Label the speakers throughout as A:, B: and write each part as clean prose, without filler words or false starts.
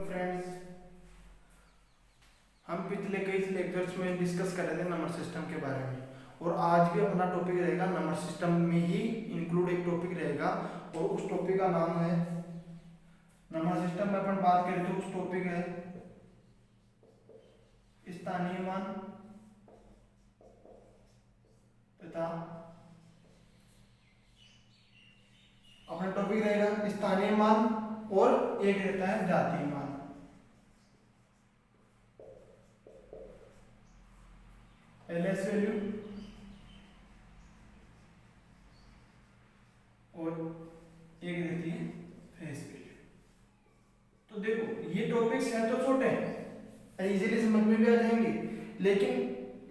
A: Friends, हम पिछले कई लेक्चर्स में डिस्कस कर रहे थे नंबर सिस्टम के बारे में, और आज भी अपना टॉपिक रहेगा नंबर सिस्टम में ही इंक्लूड एक टॉपिक रहेगा, और उस टॉपिक का नाम है नंबर सिस्टम में अपन बात करें तो उस टॉपिक है स्थानीय मान तथा अपना टॉपिक रहेगा स्थानीय मान और एक रहता है जातीय मान। एलएस वैल्यू और एक रहती है फेस वैल्यू। तो देखो ये टॉपिक्स हैं तो छोटे हैं, इजीली समझ में भी आ जाएंगे, लेकिन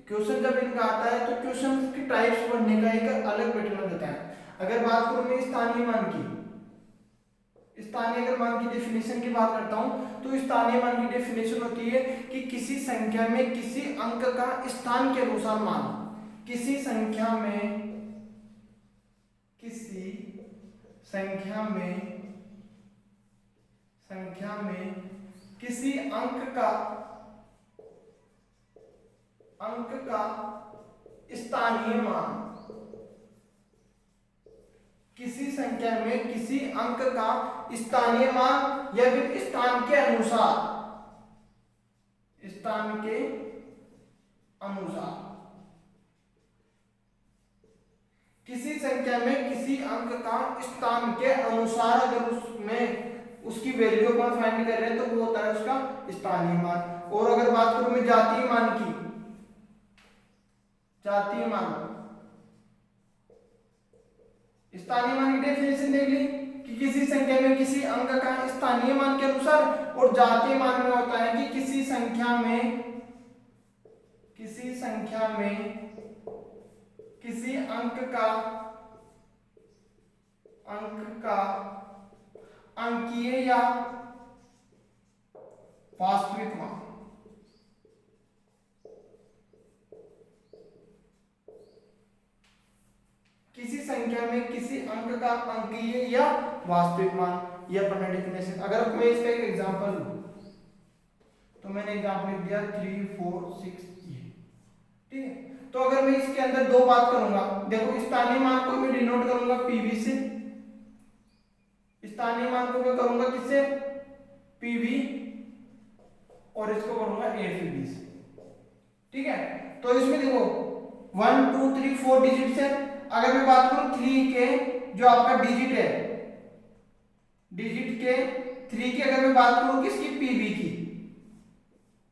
A: क्वेश्चन जब इनका आता है तो क्वेश्चन की टाइप्स पढ़ने का एक अलग पैटर्न होता है। अगर बात करूं मैं स्थानीय मान की, स्थानीय अगर मान की डेफिनेशन की बात करता हूं तो स्थानीय मान की डेफिनेशन होती है कि किसी संख्या में किसी अंक का स्थान के अनुसार मान, किसी संख्या में किसी अंक का स्थानीय मान, किसी संख्या में किसी अंक का स्थानीय मान या फिर स्थान के अनुसार किसी संख्या में किसी अंक का स्थान के अनुसार अगर उसमें उसकी वैल्यू अपन फाइंड कर रहे हैं तो वो होता है उसका स्थानीय मान। और अगर बात करूं मैं जातीय मान की, स्थानीय मान की डेफिनेशन देख ली कि किसी संख्या में किसी अंक का स्थानीय मान के अनुसार, और जातीय मान में होता है कि किसी संख्या में किसी अंक का अंकीय या वास्तविक मान। किसी संख्या में किसी अंक का अंकीय या वास्तविक मान, यह अपना डेफिनेशन। अगर मैं इसका एक एग्जांपल लूं तो मैंने एग्जांपल लिख दिया 3 4 6 ये, ठीक है। तो अगर मैं इसके अंदर दो बात करूंगा, देखो स्थानीय मान को मैं डिनोट करूंगा पीवी से, स्थानीय मान को मैं करूंगा किससे, पीवी, और इसको करूंगा एफबी से, ठीक है। तो इसमें देखो 1 2 3 4 डिजिट्स है। अगर मैं बात करूं 3 के जो आपका डिजिट है, डिजिट के 3 की अगर मैं बात करूं किसकी, पीवी की,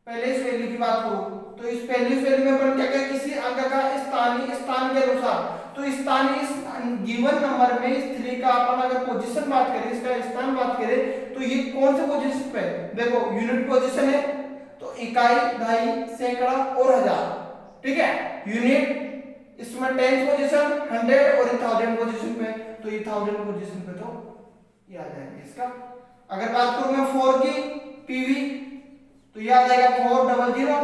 A: पहले इस वैल्यू की बात करूं तो इस पहली वैल्यू में अपन क्या करें, किसी अंक का स्थान के अनुसार, तो स्थानीय इस गिवन नंबर में इस 3 का अपन अगर पोजीशन बात करें, इसका स्थान बात करें तो ये कौन से पोजीशन पे, देखो यूनिट पोजीशन है तो इकाई, दहाई, सैकड़ा और हजार, ठीक है। यूनिट इसमें 10 पोजीशन, 100 और 1000 पोजीशन पे, तो ये 1000 पोजीशन पे तो ये आ जाएगा इसका। अगर बात करूं मैं 4 की पीवी तो ये आ जाएगा 400।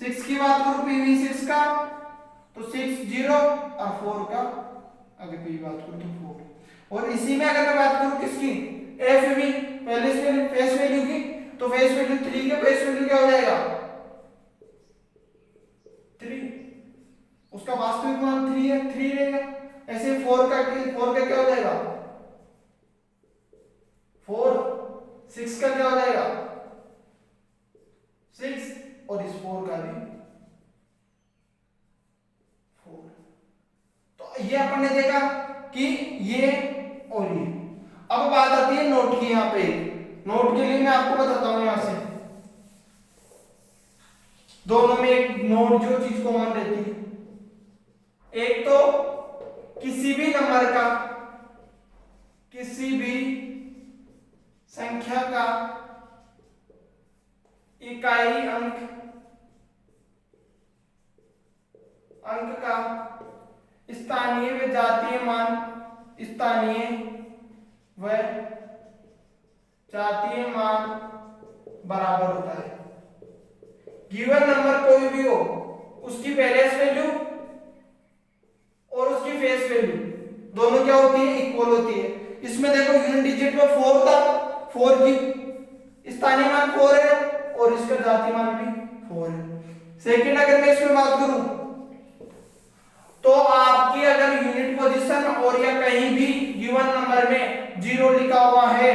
A: 6 की बात करूं पीवी 6 का तो 60 और 4 का अगर पीवी बात करूं तो 4। और इसी में अगर मैं बात करूं किसकी, एफवी, पहले से फेस वैल्यू की, तो फेस वैल्यू 3 के फेस वैल्यू क्या हो जाएगा 3, उसका वास्तविक मान 3 है, 3 रहेगा। ऐसे 4 का क्या हो जाएगा 4, 6 का क्या हो जाएगा 6, और इस 4 का भी 4। तो ये अपन ने देखा कि ये और ये। अब बात आती है नोट की। यहां पे नोट के लिए मैं आपको बताता हूं, यहां से दोनों में एक नोट जो चीज कॉमन रहती है, एक तो किसी भी नंबर का, किसी भी संख्या का इकाई अंक का स्थानीय व जातीय मान, स्थानीय व जातीय मान बराबर होता है। गिवन नंबर कोई भी हो, उसकी पहले वैल्यू और उसकी फेस वैल्यू दोनों क्या होती है, इक्वल होती है। इसमें देखो यूनिट डिजिट में 4 था, 4 की स्थानीय मान 4 है और इसका जातीय मान भी 4 है। सेकंड अगर मैं इसमें बात करूं तो आपकी अगर यूनिट पोजीशन और या कहीं भी गिवन नंबर में 0 लिखा हुआ है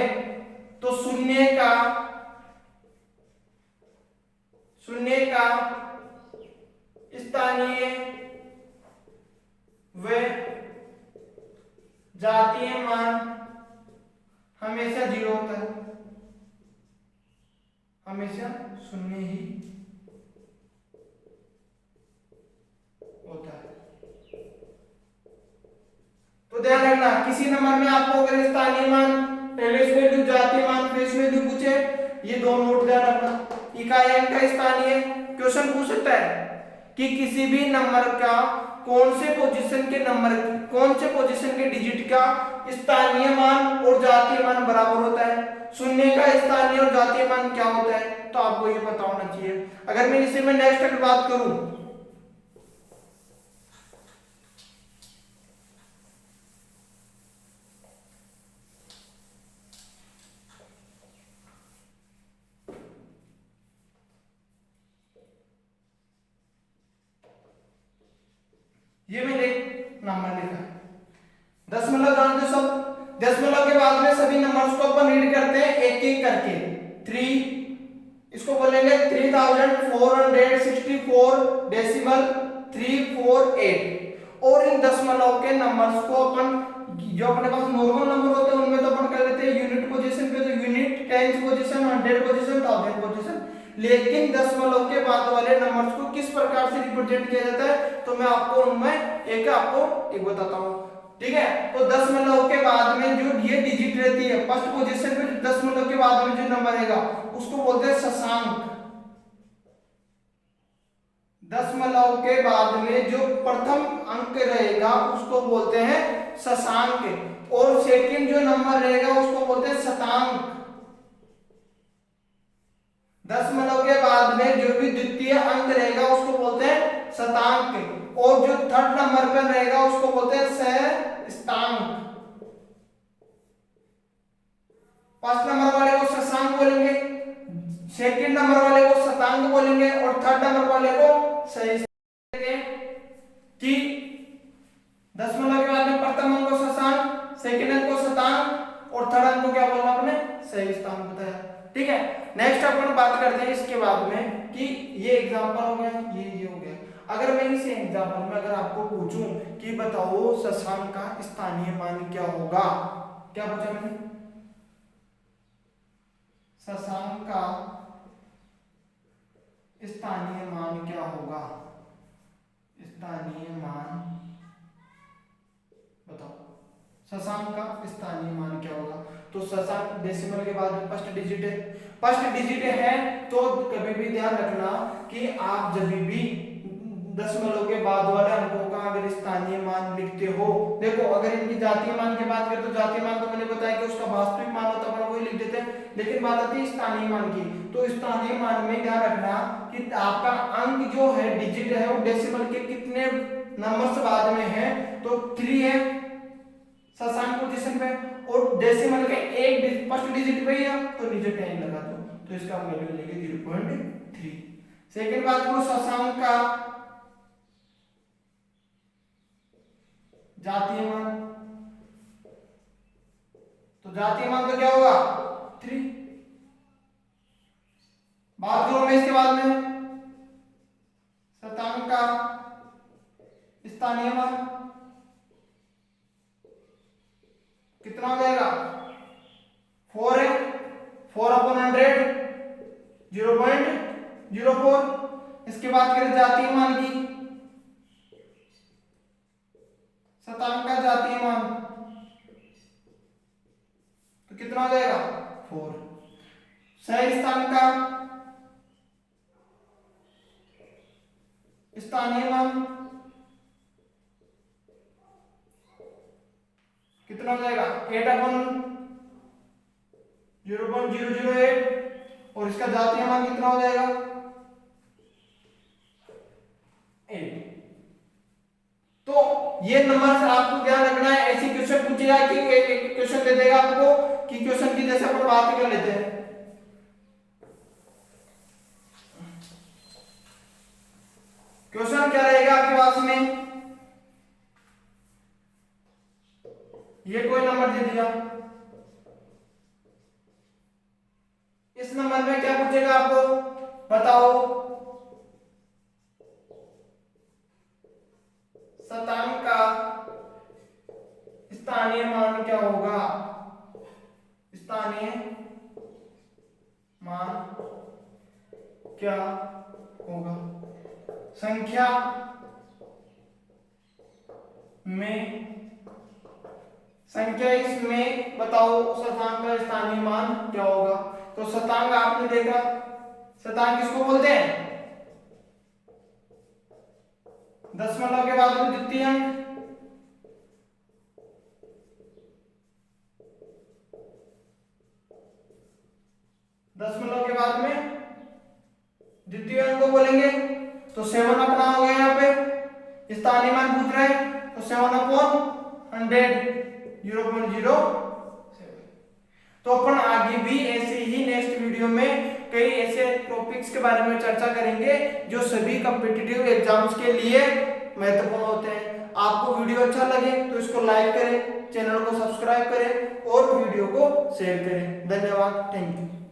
A: तो शून्य का स्थानीय व जातीय मान हमेशा 0 होता है, हमेशा 0 ही होता है। तो ध्यान रखना किसी नंबर में आपको अगर स्थानीय मान, एवरेज वैल्यू, जातीय मान, फेस वैल्यू पूछे, ये दो नोट ध्यान रखना। इकाई अंक का स्थानीय क्वेश्चन पूछ सकता है कि किसी भी नंबर का कौन से पोजीशन के डिजिट का स्थानीय मान और जातीय मान बराबर होता है, शून्य का स्थानीय और जातीय मान क्या होता है, तो आपको ये पता होना चाहिए। अगर मैं इसी में नेक्स्ट अगर बात करूं ये मैंने नंबर लिखा है दशमलव, जानते सब दशमलव के बाद में सभी नंबर्स को अपन रीड करते हैं एक एक करके। 3 इसको बोलेंगे 3464.348 और इन दशमलव के नंबर्स को अपन जो अपने पास नॉर्मल नंबर होते हैं उनमें तो अपन कर लेते हैं यूनिट पोजीशन पे, तो unit, tens position, 100 position, 1000 position, लेकिन दशमलव के बाद वाले नंबर्स को किस प्रकार से रिप्रेजेंट किया जाता है तो मैं आपको उनमें एक बताता हूं, ठीक है। तो दशमलव के बाद में जो ये डिजिट रहती है फर्स्ट पोजीशन पे, दशमलव के बाद में जो नंबर रहेगा उसको बोलते हैं शशांक। दशमलव के बाद में जो प्रथम अंक रहेगा उसको बोलते हैं शशांक और सेकंड जो नंबर रहेगा उसको बोलते हैं शतांक। दशमलव के बाद में जो भी द्वितीय अंक रहेगा उसको बोलते हैं शतांक और जो थर्ड नंबर पर रहेगा उसको बोलते हैं सहस्त्रांक। फर्स्ट नंबर वाले को शशांक बोलेंगे, सेकंड नंबर वाले को शतांक बोलेंगे और थर्ड नंबर वाले को सहस्त्रांक। कि दशमलव के बाद में प्रथम अंक को शशांक, सेकंड अंक को शतांक और थर्ड अंक को क्या बोलना आपने, सहस्त्रांक बताया, ठीक है। नेक्स्ट अपन बात करते हैं इसके बाद में कि ये एग्जांपल हो गया, ये हो गया। अगर मैं इस एग्जांपल में अगर आपको पूछूं कि बताओ शशांक का स्थानीय मान क्या होगा, क्या पूछा मैंने, शशांक का स्थानीय मान क्या होगा, स्थानीय मान बताओ, शशांक का स्थानीय मान क्या होगा। तो शशांक डेसिमल के बाद में फर्स्ट डिजिट है, फर्स्ट डिजिट है तो कभी भी ध्यान रखना कि आप जब भी दशमलव के बाद वाले अंकों का अगर स्थानीय मान लिखते हो, देखो अगर इनकी जातीय मान की बात करें तो जातीय मान तो मैंने बताया कि उसका वास्तविक मान होता है वही लिख देते हैं, लेकिन बात आती है स्थानीय मान की, तो स्थानीय मान में ध्यान रखना कि आपका अंक जो है डिजिट है वो डेसिमल के कितने नंबर से बाद में है, तो 3 है शशांक पोजीशन पे और डेसिमल के एक फर्स्ट डिजिट पे ही है तो नीचे 10 लगा दो, तो इसका वैल्यू मिलेगी 0.3। सेकंड बात करो शशांक का जातीय मान, तो जातीय मान तो क्या होगा 3। बात करो मैं इसके बाद में शतांक का स्थानीय मान कितना हो जाएगा, 4 है, 4/100 0.04। इसके बाद करें जातीय मान की, शतांक का जातीय मान तो कितना हो जाएगा 4। सहस्त्रांक का स्थानीय मान कितना हो जाएगा 8/0.008 और इसका जातीय मान कितना हो जाएगा 8। तो ये नंबर से आपको ध्यान रखना है, ऐसी क्वेश्चन पूछेगा कि क्वेश्चन दे देगा आपको कि क्वेश्चन की जैसे अपन बात कर लेते हैं क्वेश्चन क्या रहेगा आपके पास में, ये कोई नंबर दे दिया, इस नंबर में क्या पूछेगा आपको, बताओ शतांक का स्थानीय मान क्या होगा, स्थानीय मान क्या होगा। संख्या इसमें बताओ शतांक का स्थानीय मान क्या होगा। तो शतांक आपने देखा, शतांक किसको बोलते हैं, दशमलव के बाद में द्वितीय अंक, दशमलव के बाद में द्वितीय अंक को बोलेंगे। तो 7 अपना हो गया, यहाँ पे स्थानीय मान पूछ रहा है, तो 7/100 0.07। तो अपन आगे भी ऐसे ही नेक्स्ट वीडियो में कई ऐसे टॉपिक्स के बारे में चर्चा करेंगे जो सभी कॉम्पिटिटिव एग्जाम्स के लिए महत्वपूर्ण होते हैं। आपको वीडियो अच्छा लगे तो इसको लाइक करें, चैनल को सब्सक्राइब करें और वीडियो को शेयर करें। धन्यवाद, थैंक यू।